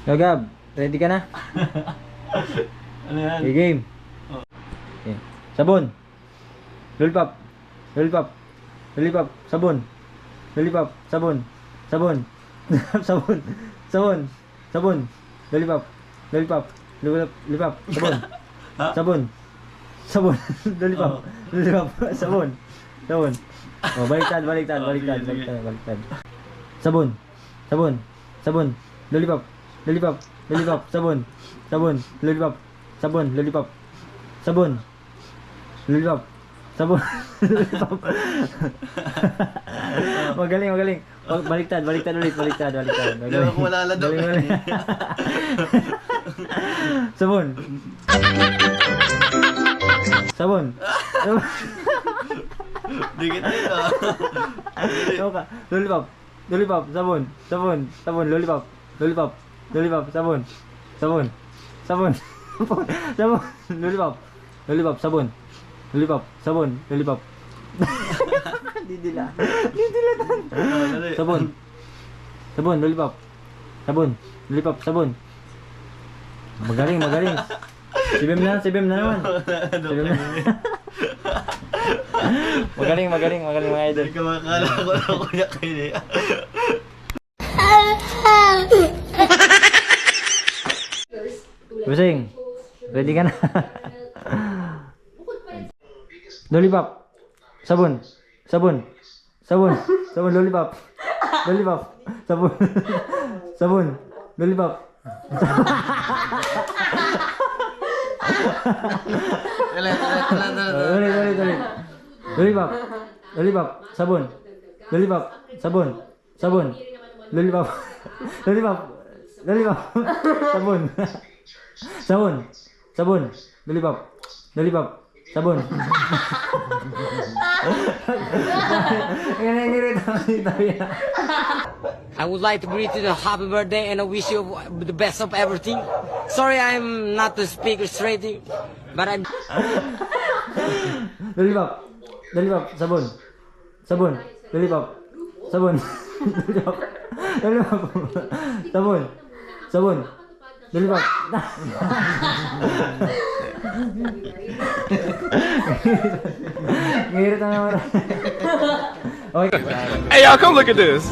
Gagab, ready ka na? Ano yan? Okay, game. Okay. Sabon. Lollipop. Lollipop. Lollipop. Sabon. Lollipop. Sabon. Sabon. Sabon. Sabon. Sabon. Lollipop. Lollipop. Lollipop. Sabon. Sabon. Sabon. Lollipop. Lollipop. Sabon. Sabon. Oh, baliktad, baliktad, baliktad, baliktad, baliktad. Sabon. Sabon. Sabon. Lollipop. Lollipop. Lollipop. Sabon. Sabon. Lollipop. Sabon. Lollipop. Sabon. Lollipop. Sabon. Lollipop. Magaling, magaling. Baliktad, baliktad ulit, baliktad, baliktad. Hindi ako malalado. Sabon. Sabon. Dikit nito. Ano ka? Lollipop. Lollipop. Sabon. Sabon. Sabon. Lollipop. Lollipop. Lollipop. Sabon. Sabon. Sabon. Sabon. Lollipop. Lollipop. Sabon. Lollipop. Sabon. Lollipop. Didila. Didila tan. Sabon. Sabon. Lollipop. Sabon. Lollipop. Sabon. Magaling, magaling. Sibim na naman. Sibim na. Magaling, magaling, magaling mga idol. Hindi ka makakala ko na kuya kayo niya. Busing, ready ka na? Lollipop. Sabon. Sabon. Sabon. Sabon. Lollipop. Lollipop. Sabon. Sabon. Lollipop. Ulit, ulit, ulit. Lollipop. Lollipop. Sabon. Lollipop. Sabon. Sabon. Lollipop. Lollipop. Lollipop. Sabon. Sabon. Sabon. Lollipop. Lollipop. Sabon. I would like to greet you a happy birthday and I wish you the best of everything. Sorry I'm not the speaker straight, but I'm... Lollipop. Lollipop. Sabon. Sabon. Lollipop. Sabon. Lollipop. Lollipop. Sabon. Sabon. Lollipop. Ngirit na naman. Okay. Hey, y'all, come look at this.